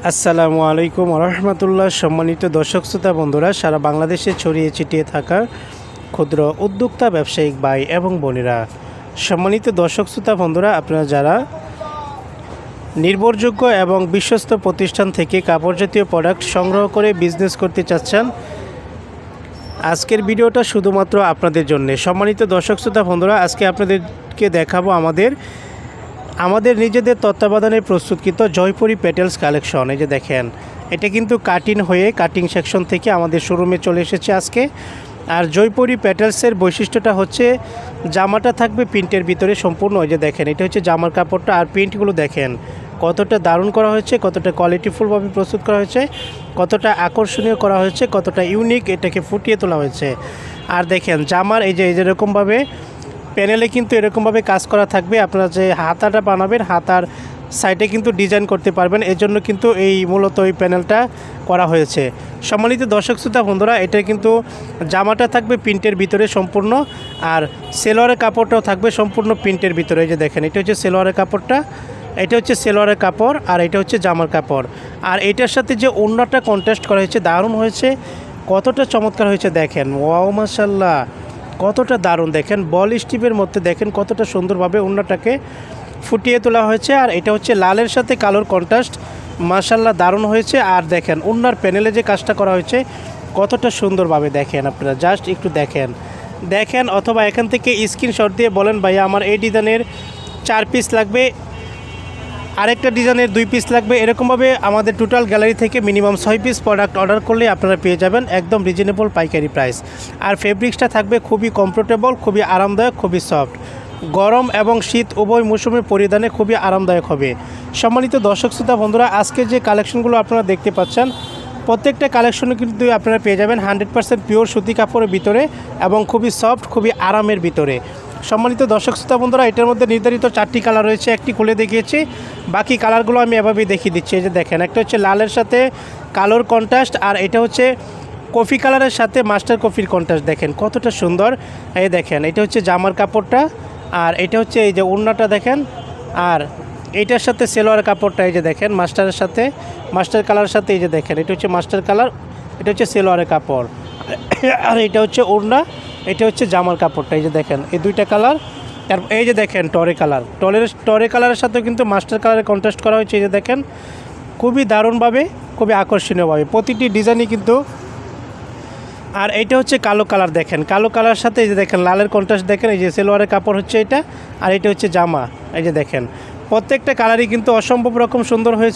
আসসালামু আলাইকুম রহমতুল্লাহ। সম্মানিত দর্শক শ্রোতা বন্ধুরা, সারা বাংলাদেশে ছড়িয়ে ছিটিয়ে থাকা ক্ষুদ্র উদ্যোক্তা ব্যবসায়িক ভাই এবং বোনেরা, সম্মানিত দর্শক শ্রোতা বন্ধুরা, আপনারা যারা নির্ভরযোগ্য এবং বিশ্বস্ত প্রতিষ্ঠান থেকে কাপড় জাতীয় প্রোডাক্ট সংগ্রহ করে বিজনেস করতে চাচ্ছেন, আজকের ভিডিওটা শুধুমাত্র আপনাদের জন্য। সম্মানিত দর্শক শ্রোতা বন্ধুরা, আজকে আপনাদেরকে দেখাবো আমাদের নিজেদের তত্ত্বাবধানে প্রস্তুতকৃত জয়পুরি প্যাটেলস কালেকশন। এই যে দেখেন, এটা কিন্তু কাটিং সেকশন থেকে আমাদের শোরুমে চলে এসেছে আজকে। আর জয়পুরি প্যাটেলসের বৈশিষ্ট্যটা হচ্ছে জামাটা থাকবে প্রিন্টের ভিতরে সম্পূর্ণ। এই যে দেখেন, এটা হচ্ছে জামার কাপড়টা, আর প্রিন্টগুলো দেখেন কতটা দারুণ করা হয়েছে, কতটা কোয়ালিটিফুলভাবে প্রস্তুত করা হয়েছে, কতটা আকর্ষণীয় করা হয়েছে, কতটা ইউনিক এটাকে ফুটিয়ে তোলা হয়েছে। আর দেখেন জামার এই যেরকমভাবে প্যানেলে কিন্তু এরকমভাবে কাজ করা থাকবে। আপনারা যে হাতাটা বানাবেন, হাতার সাইডে কিন্তু ডিজাইন করতে পারবেন, এর জন্য কিন্তু মূলত এই প্যানেলটা করা হয়েছে। সম্মানিত দর্শক শ্রোতা বন্ধুরা, এটা কিন্তু জামাটা থাকবে প্রিন্টের ভিতরে সম্পূর্ণ, আর সেলোয়ারের কাপড়টাও থাকবে সম্পূর্ণ প্রিন্টের ভিতরে। এই যে দেখেন, এটা হচ্ছে সেলোয়ারের কাপড়টা, এটা হচ্ছে সেলোয়ারের কাপড়, আর এটা হচ্ছে জামার কাপড়। আর এটার সাথে যে ওড়নাটা কন্ট্রাস্ট করা হয়েছে, দারুণ হয়েছে, কতটা চমৎকার হয়েছে দেখেন। ওয়াও মাশাআল্লাহ, কতটা দারুণ দেখেন, বল স্টিপের মধ্যে দেখেন কতটা সুন্দরভাবে ওড়নাটাকে ফুটিয়ে তোলা হয়েছে। আর এটা হচ্ছে লালের সাথে কালোর কন্ট্রাস্ট, মাশাআল্লাহ দারুণ হয়েছে। আর দেখেন ওড়নার প্যানেলে যে কাজটা করা হয়েছে কতটা সুন্দরভাবে দেখেন, আপনারা জাস্ট একটু দেখেন, অথবা এখান থেকে স্ক্রিনশট দিয়ে বলেন ভাইয়া আমার এই ডিজাইনের 4 পিস লাগবে, আরেকটা ডিজাইনের 2 পিস লাগবে। এরকমভাবে আমাদের টোটাল গ্যালারি থেকে মিনিমাম 6 পিস প্রোডাক্ট অর্ডার করলে আপনারা পেয়ে যাবেন একদম রিজনেবল পাইকারি প্রাইস। আর ফেব্রিক্সটা থাকবে খুবই কমফোর্টেবল, খুবই আরামদায়ক, খুবই সফট, গরম এবং শীত উভয় মৌসুমে পরিধানে খুবই আরামদায়ক হবে। সম্মানিত দর্শক শ্রোতা বন্ধুরা, আজকে যে কালেকশনগুলো আপনারা দেখতে পাচ্ছেন, প্রত্যেকটা কালেকশনে কিন্তু আপনারা পেয়ে যাবেন 100% পিওর সুতি কাপড়ের ভিতরে এবং খুবই সফট, খুবই আরামের ভিতরে। সম্মানিত দর্শক শ্রোতা বন্ধুরা, এটার মধ্যে নির্ধারিত 4টি কালার রয়েছে, একটি খুলে দেখিয়েছি, বাকি কালারগুলো আমি এভাবেই দেখিয়ে দিচ্ছি। এই যে দেখেন, একটা হচ্ছে লালের সাথে কালোর কন্ট্রাস্ট, আর এটা হচ্ছে কফি কালারের সাথে মাস্টার কফির কন্ট্রাস্ট। দেখেন কতটা সুন্দর। এই দেখেন, এটা হচ্ছে জামার কাপড়টা, আর এটা হচ্ছে এই যে ওড়নাটা দেখেন, আর এইটার সাথে সেলোয়ার কাপড়টা এই যে দেখেন মাস্টার কালারের সাথে এই যে দেখেন, এটা হচ্ছে মাস্টার কালার, এটা হচ্ছে সেলোয়ারের কাপড়, আর এটা হচ্ছে ওড়না, এটা হচ্ছে জামার কাপড়টা। এই যে দেখেন, এই দুইটা কালার। তারপর এই যে দেখেন টরে কালারের সাথেও কিন্তু মাস্টার কালারে কন্ট্রাস্ট করা হয়েছে। এই যে দেখেন, খুবই দারুণভাবে, খুবই আকর্ষণীয়ভাবে প্রতিটি ডিজাইনই কিন্তু। আর এইটা হচ্ছে কালো কালার, দেখেন কালো কালার সাথে এই যে দেখেন লালের কন্ট্রাস্ট দেখেন, এই যে সেলোয়ারের কাপড় হচ্ছে এটা, আর এটা হচ্ছে জামা। এই যে দেখেন, প্রত্যেকটা কালারই কিন্তু অসম্ভব রকম সুন্দর হয়েছে।